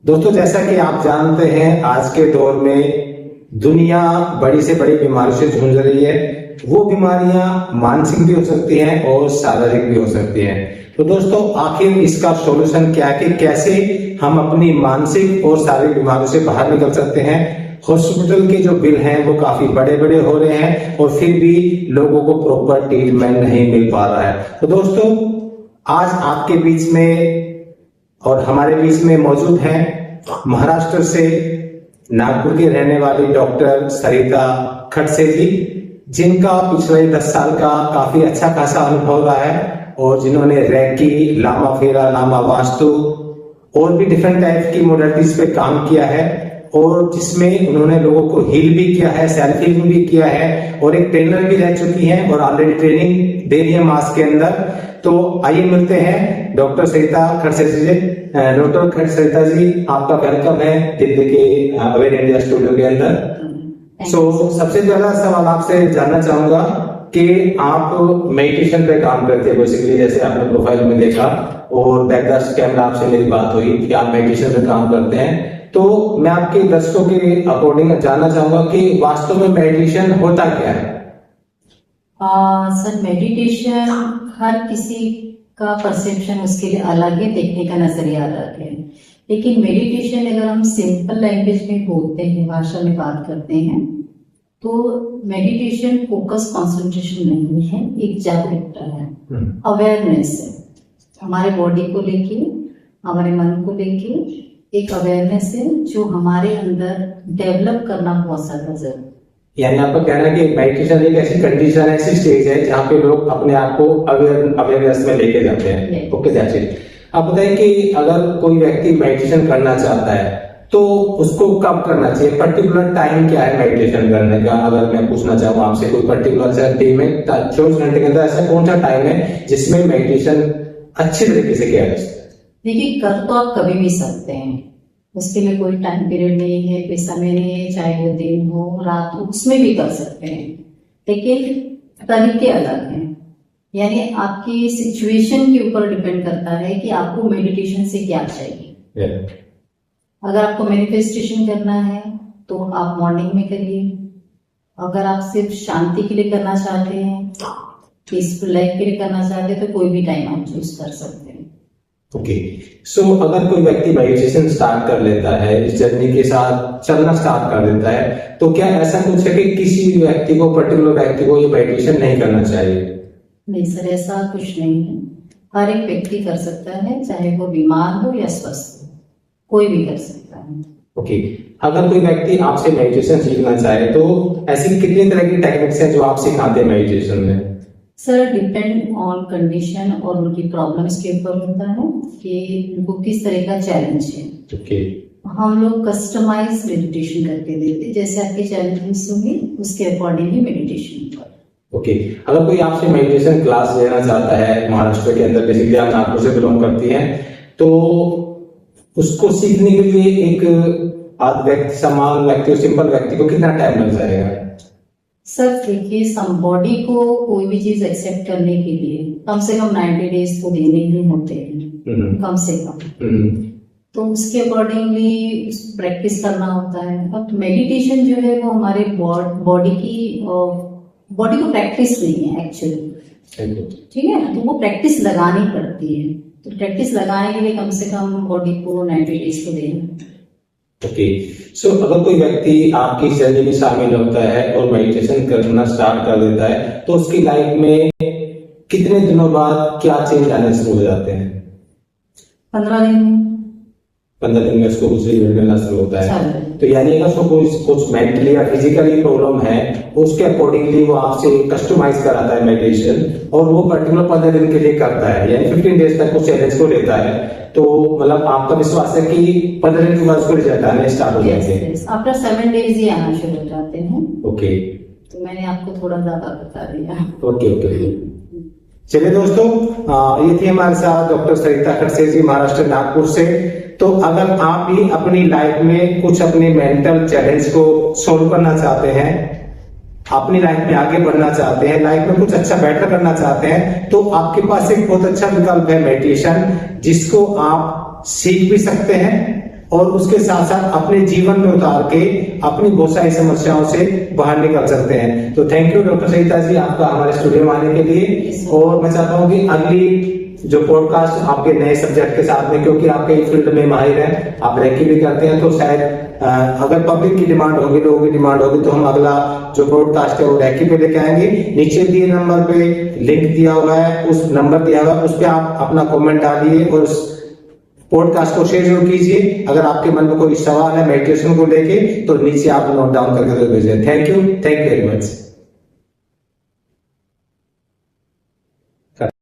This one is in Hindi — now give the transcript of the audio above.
दोस्तों, जैसा कि आप जानते हैं, आज के दौर में दुनिया बड़ी से बड़ी बीमारी से जूझ रही है। वो बीमारियां मानसिक भी हो सकती हैं और शारीरिक भी हो सकती हैं। तो दोस्तों, आखिर इसका सॉल्यूशन क्या है कि कैसे हम अपनी मानसिक और शारीरिक बीमारियों से बाहर निकल सकते हैं। हॉस्पिटल के जो बिल हैं वो काफी बड़े बड़े हो रहे हैं और फिर भी लोगों को प्रॉपर ट्रीटमेंट नहीं मिल पा रहा है। तो दोस्तों, आज आपके बीच में और हमारे बीच में मौजूद हैं महाराष्ट्र से नागपुर के रहने वाली डॉक्टर सरिता खडसे जी, जिनका पिछले 10 साल का काफी अच्छा खासा अनुभव रहा है और जिन्होंने रेकी, लामा फेरा, लामा वास्तु और भी डिफरेंट टाइप की मोडलिटीज पे काम किया है और जिसमें उन्होंने लोगों को हील भी किया है, सेल्फ हीलिंग भी किया है और एक ट्रेनर भी रह चुकी हैं और ऑलरेडी ट्रेनिंग दे रही है मास के अंदर। तो आइए मिलते हैं डॉक्टर सरिता खडसे जी। डॉक्टर सरिता जी, आपका वेलकम है दिल्ली के अवेयर इंडिया स्टूडियो के अंदर। सबसे पहला सवाल आपसे जानना चाहूंगा कि आप मेडिटेशन पे काम करते हैं बेसिकली, जैसे आपने प्रोफाइल में देखा और बैकग्राउंड कैमरा आपसे मेरी बात हुई कि आप मेडिटेशन पे काम करते हैं। तो मैं आपके दर्शकों के अकॉर्डिंग जानना चाहूंगा कि वास्तव में मेडिटेशन होता क्या है? सर, मेडिटेशन हर किसी का परसेप्शन उसके लिए अलग है, देखने का नजरिया अलग है। लेकिन मेडिटेशन अगर हम सिंपल लैंग्वेज में बोलते हैं, भाषा में बात करते हैं, तो मेडिटेशन फोकस कंसंट्रेशन नहीं है, एक जागरूकता है, अवेयरनेस है। हमारे बॉडी को लेके, हमारे मन को लेके एक अवेयरनेस है जो हमारे अंदर डेवलप करना बहुत ज्यादा जरूरी। यानी आपका कहना है कि मेडिटेशन एक ऐसी कंडीशन, ऐसी स्टेज है जहाँ पे लोग अपने आप को अवेयरनेस में लेके जाते हैं। Okay, that's it. आप बताइए कि अगर कोई व्यक्ति मेडिटेशन करना चाहता है तो उसको कब करना चाहिए? पर्टिकुलर टाइम क्या है मेडिटेशन करने का? अगर मैं पूछना चाहूँ आपसे, कोई पर्टिकुलर डे में 24 घंटे के अंदर ऐसा कौन सा टाइम है जिसमें मेडिटेशन अच्छे तरीके से किया जा सकता है? देखिए, कर तो आप कभी भी सकते हैं, उसके लिए कोई टाइम पीरियड नहीं है, कोई समय नहीं है, चाहे वो दिन हो रात हो, उसमें भी कर सकते हैं। लेकिन तरीके अलग हैं, यानी आपकी सिचुएशन के ऊपर डिपेंड करता है कि आपको मेडिटेशन से क्या चाहिए। अगर आपको मैनिफेस्टेशन करना है तो आप मॉर्निंग में करिए। अगर आप सिर्फ शांति के लिए करना चाहते हैं, पीसफुल लाइफ के लिए करना चाहते हैं, तो कोई भी टाइम आप चूज कर सकते हैं। ओके, सो अगर कोई व्यक्ति मेडिटेशन स्टार्ट कर लेता है, इस जर्नी के साथ चलना स्टार्ट कर देता है, तो क्या ऐसा कुछ है कि किसी व्यक्ति को, पर्टिकुलर व्यक्ति को ये मेडिटेशन नहीं करना चाहिए? नहीं सर, ऐसा कुछ नहीं है। हर एक व्यक्ति कर सकता है, चाहे वो बीमार हो या स्वस्थ हो, कोई भी कर सकता है। ओके, अगर कोई व्यक्ति आपसे मेडिटेशन सीखना चाहे तो ऐसी कितनी तरह की टेक्निक्स हैं जो आप सिखाते हैं मेडिटेशन में? सर, डिपेंड ऑन कंडीशन और उनकी प्रॉब्लम्स के ऊपर होता है कि उनको किस तरह का चैलेंज है। ओके, हम लोग कस्टमाइज मेडिटेशन करके देते, जैसे आपके चैलेंजेस होंगे उसके अकॉर्डिंग ही मेडिटेशन कर। ओके, अगर कोई आपसे मेडिटेशन क्लास लेना चाहता है महाराष्ट्र के अंदर, बेसिकली आप नागपुर से बिलोंग करती हैं, तो उसको सीखने के लिए एक व्यक्ति, सामान्य व्यक्ति, सिंपल व्यक्ति को कितना टाइम लग जाएगा? सर देखिए, बॉडी को कोई भी चीज एक्सेप्ट करने के लिए कम से कम 90 डेज तो देने ही होते हैं, कम से कम। तो उसके अकॉर्डिंगली प्रैक्टिस करना होता है। अब मेडिटेशन जो है वो हमारे बॉडी को प्रैक्टिस नहीं है एक्चुअली, ठीक है ना? तो वो प्रैक्टिस लगानी पड़ती है। तो प्रैक्टिस लगाने के लिए कम से कम बॉडी को 90 डेज तो देना। ओके, सो अगर कोई व्यक्ति आपकी जर्नी में शामिल होता है और मेडिटेशन करना स्टार्ट कर देता है, तो उसकी लाइफ में कितने दिनों बाद क्या चेंज आने शुरू हो जाते हैं? 15 दिन 15 दिन में उसको कुछ रिजल्ट मिलना शुरू होता है। तो यानी अगर उसको कुछ मेंटली या फिजिकली प्रॉब्लम है, उसके अकॉर्डिंगली वो आपसे कस्टमाइज कराता है मेडिटेशन और वो पर्टिकुलर 15 दिन के लिए करता है, यानी 15 डेज तक उस चैलेंज को लेता है। तो मतलब आपका विश्वास है कि 15 दिन के बाद उसको रिजल्ट आने स्टार्ट हो जाते हैं? आफ्टर 7 डेज ही आना शुरू हो जाते हैं। ओके, तो मैंने आपको थोड़ा ज्यादा बता दिया। ओके। चलिए दोस्तों, ये थी हमारे साथ डॉक्टर सरिता खडसे जी, महाराष्ट्र नागपुर से। तो अगर आप भी अपनी लाइफ में कुछ अपने मेंटल चैलेंज को सोल्व करना चाहते हैं, अपनी लाइफ में आगे बढ़ना चाहते हैं, लाइफ में कुछ अच्छा बेटर करना चाहते हैं, तो आपके पास एक बहुत अच्छा विकल्प है मेडिटेशन, जिसको आप सीख भी सकते हैं और उसके साथ साथ अपने जीवन में उतार के अपनी बहुत सारी समस्याओं से बाहर निकल सकते हैं। तो thank you doctor Sarita ji आपका हमारे स्टूडियो में आने के लिए। और मैं चाहता हूँ कि अगली जो पॉडकास्ट आपके नए सब्जेक्ट के साथ में, क्योंकि आपके फील्ड में माहिर हैं, आप रेकी भी करते हैं, तो शायद अगर पब्लिक की डिमांड होगी, लोगों की डिमांड होगी, तो हम अगला जो पॉडकास्ट है वो रेकी पे लेके आएंगे। नीचे दिए नंबर पे लिंक दिया हुआ है, उस नंबर दिया हुआ है, उस पर आप अपना कमेंट डालिए और उस पॉडकास्ट को शेयर जरूर कीजिए। अगर आपके मन में कोई सवाल है मेडिटेशन को लेके तो नीचे आप नोट डाउन करके भेजिए। Thank you very much.